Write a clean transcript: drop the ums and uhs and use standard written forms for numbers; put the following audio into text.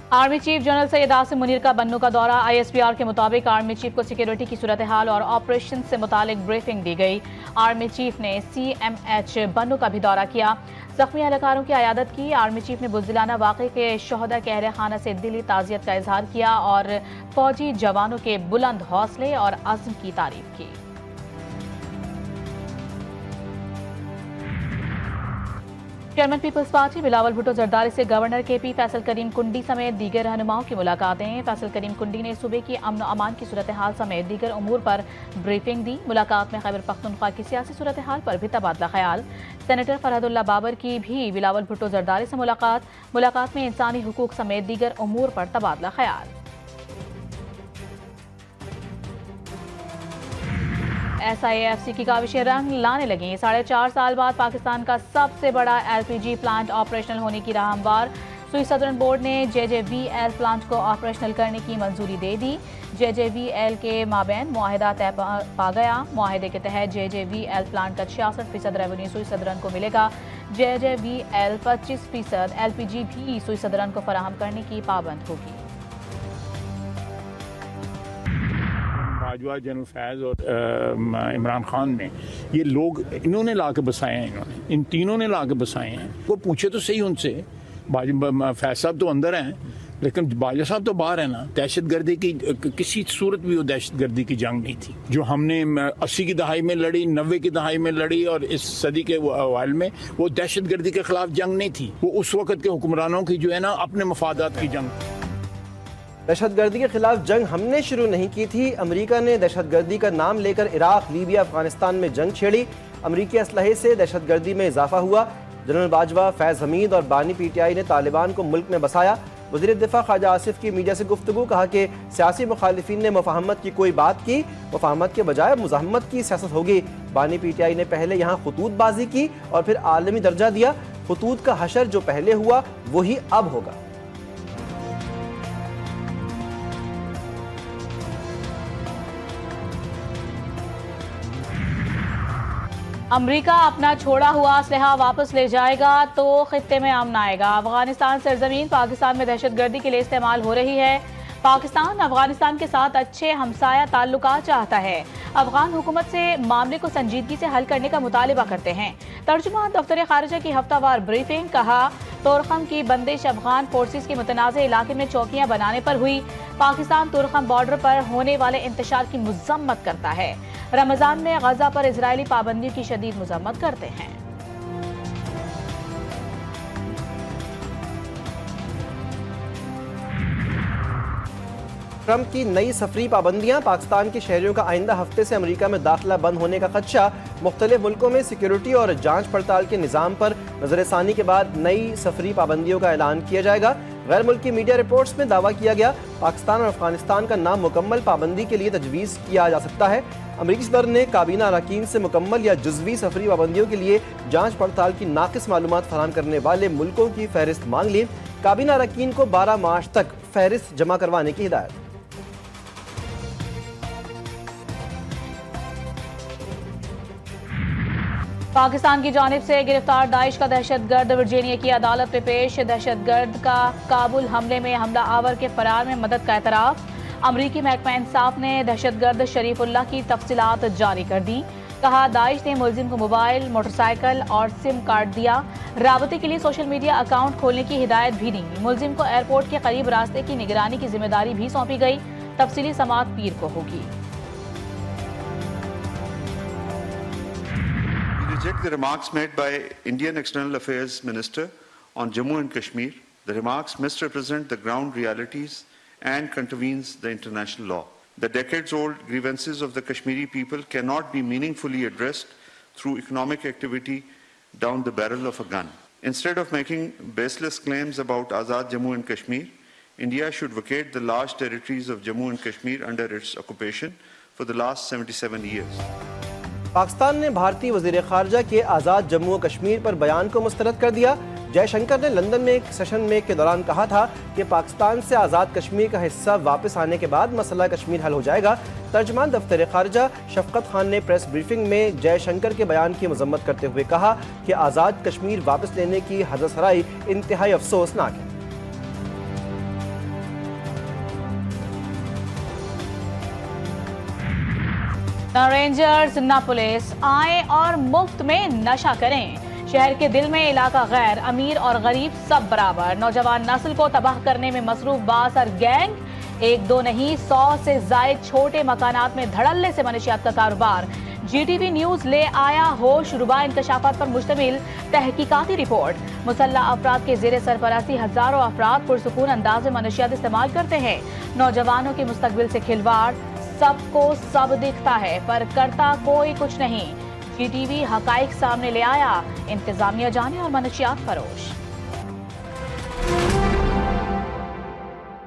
Army chief general Syed Asim Munir का बन्नू का दौरा। ISPR के मुताबिक आर्मी चीफ को सिक्योरिटी की सूरत हाल और ऑपरेशन से मुतालिक ब्रीफिंग दी गई। आर्मी चीफ ने CMH बन्नू का भी दौरा किया, जख्मी एहलकारों की अयादत की। आर्मी चीफ ने बुज़दिलाना वाक़े के शोहदा के अहले खाना से दिली ताज़ियत का इजहार किया और फौजी जवानों के बुलंद हौसले और अज़्म की तारीफ की। चेयरमैन पीपल्स पार्टी बिलावल भुट्टो जरदारी से गवर्नर KP फैसल करीम कुंडी समेत दीगर रहनुमाओं की मुलाकातें। फैसल करीम कुंडी ने सूबे की अमन और अमान की सूरत हाल समेत दीगर उमूर पर ब्रीफिंग दी। मुलाकात में खैबर पख्तूनख्वा की सियासी सूरत हाल पर भी तबादला ख्याल। सेनेटर फरहदुल्ला बाबर की भी बिलावल भुट्टो जरदारी से मुलाकात में इंसानी हुकूक समेत दीगर उमूर पर तबादला ख्याल। SIAFC की काविशें रंग लाने लगी। 4.5 साल बाद पाकिस्तान का सबसे बड़ा LPG प्लांट ऑपरेशनल होने की राह हमवार। सुई सदरन बोर्ड ने JJVL प्लांट को ऑपरेशनल करने की मंजूरी दे दी। JJVL के माबैन मुआहिदा तय पा गया। मुआहिदे के तहत JJVL प्लांट का 66% रेवेन्यू सुई सदरन को मिलेगा। JJVL 25% LPG भी सुई सदरन को फराहम करने की पाबंद होगी। बाजवा, जनरल फैज़ और इमरान खान ने, ये लोग इन्होंने ला के बसाए हैं, इन तीनों ने ला के बसाए हैं। वो पूछे तो सही उनसे, फैज़ साहब तो अंदर हैं लेकिन बाजवा साहब तो बाहर है ना। दहशत गर्दी की किसी सूरत भी वो दहशत गर्दी की जंग नहीं थी जो हमने 80 की दहाई में लड़ी, 90 की दहाई में लड़ी और इस सदी के अवाइल में। वो दहशत गर्दी के खिलाफ जंग नहीं थी, वो उस वक़्त के हुक्मरानों की जो है ना अपने मफादात की जंग। दहशतगर्दी के खिलाफ जंग हमने शुरू नहीं की थी। अमेरिका ने दहशतगर्दी का नाम लेकर इराक, लीबिया, अफगानिस्तान में जंग छेड़ी। अमेरिकी असलहे से दहशतगर्दी में इजाफा हुआ। जनरल बाजवा, फैज़ हमीद और बानी PTI ने तालिबान को मुल्क में बसाया। वज़ीर दिफा ख्वाजा आसिफ की मीडिया से गुफ्तगू, कहा कि सियासी मुखालिफिन ने मुफाहमत की कोई बात की, मुफाहमत के बजाय मुज़ाहमत की सियासत होगी। बानी PTI ने पहले यहाँ खतूतबाजी की और फिर आलमी दर्जा दिया। खतूत का हशर जो पहले हुआ वही अब होगा। अमरीका अपना छोड़ा हुआ असलहा वापस ले जाएगा तो खित्ते में अमन आएगा। अफगानिस्तान सरजमीन पाकिस्तान में दहशतगर्दी के लिए इस्तेमाल हो रही है। पाकिस्तान अफगानिस्तान के साथ अच्छे हमसाया ताल्लुकात चाहता है। अफगान हुकूमत से मामले को संजीदगी से हल करने का मुतालिबा करते हैं। तर्जुमान दफ्तर खारिजा की हफ्तावार ब्रीफिंग, कहा तोरखम की बंदिश अफगान फोर्सेस के मुतनाज़ इलाके में चौकियां बनाने पर हुई। पाकिस्तान तोरखम बॉर्डर पर होने वाले इंतशार की मजम्मत करता है। रमजान में गजा पर इजरायली पाबंदियों की शदीद मजम्मत करते हैं। ट्रंप की नई सफरी पाबंदियां, पाकिस्तान के शहरियों का आइंदा हफ्ते से अमेरिका में दाखिला बंद होने का खदशा। मुख्तलिफ मुल्कों में सिक्योरिटी और जांच पड़ताल के निज़ाम पर नजरसानी के बाद नई सफरी पाबंदियों का ऐलान किया जाएगा। गैर मुल्की मीडिया रिपोर्ट्स में दावा किया गया पाकिस्तान और अफगानिस्तान का नाम मुकम्मल पाबंदी के लिए तजवीज़ किया जा सकता है। अमरीकी सदर ने काबीना अरकान से मुकम्मल या जुज़वी सफरी पाबंदियों के लिए जांच पड़ताल की नाकिस मालूमात फराहम करने वाले मुल्कों की फहरिस्त मांग ली। काबीना अरकान को 12 मार्च तक फहरिस्त जमा करवाने की हिदायत। पाकिस्तान की जानिब से गिरफ्तार दाइश का दहशतगर्द वर्जीनिया की अदालत में पेश। दहशतगर्द का काबुल हमले में हमला आवर के फरार में मदद का एतराफ़। अमरीकी महकमा इंसाफ ने दहशतगर्द शरीफुल्लाह की तफसीलात जारी कर दी। कहा दाइश ने मुलजिम को मोबाइल, मोटरसाइकिल और सिम कार्ड दिया। राबते के लिए सोशल मीडिया अकाउंट खोलने की हिदायत भी दी। मुलजिम को एयरपोर्ट के करीब रास्ते की निगरानी की जिम्मेदारी भी सौंपी गई। तफसीली समाअत पीर को होगी। Reject the remarks made by Indian External Affairs Minister on Jammu and Kashmir. The remarks misrepresent the ground realities and contravenes the international law. The decades-old grievances of the Kashmiri people cannot be meaningfully addressed through economic activity down the barrel of a gun. Instead of making baseless claims about Azad Jammu and Kashmir, India should vacate the large territories of Jammu and Kashmir under its occupation for the last 77 years. Pakistan ने भारतीय वज़ीर ख़ारजा के आज़ाद जम्मू और कश्मीर पर बयान को मुस्तरद कर दिया। जयशंकर ने लंदन में एक सेशन में के दौरान कहा था कि पाकिस्तान से आज़ाद कश्मीर का हिस्सा वापस आने के बाद मसला कश्मीर हल हो जाएगा। तर्जमान दफ्तर ख़ारजा शफ़क़त खान ने प्रेस ब्रीफिंग में जयशंकर के बयान की मजम्मत करते हुए कहा कि आज़ाद कश्मीर वापस लेने की हज़रसराई इंतहाई अफसोसनाक है। نہ رینجرز نہ پولیس، آئیں اور مفت میں نشہ کریں۔ شہر کے دل میں علاقہ غیر، امیر اور غریب سب برابر۔ نوجوان نسل کو تباہ کرنے میں مصروف بااثر گینگ، 1 2 نہیں 100 سے زائد چھوٹے مکانات میں دھڑلے سے منشیات کا کاروبار۔ جی ٹی وی نیوز لے آیا ہوش ربا انکشافات پر مشتمل تحقیقاتی رپورٹ۔ مسلح افراد کے زیر سرپرستی ہزاروں افراد پرسکون انداز میں منشیات استعمال کرتے ہیں۔ نوجوانوں کے مستقبل سے کھلواڑ، سب کو سب دکھتا ہے پر کرتا کوئی کچھ نہیں۔ جی ٹی وی حقائق سامنے لے آیا، انتظامیہ جانے اور منشیات فروش۔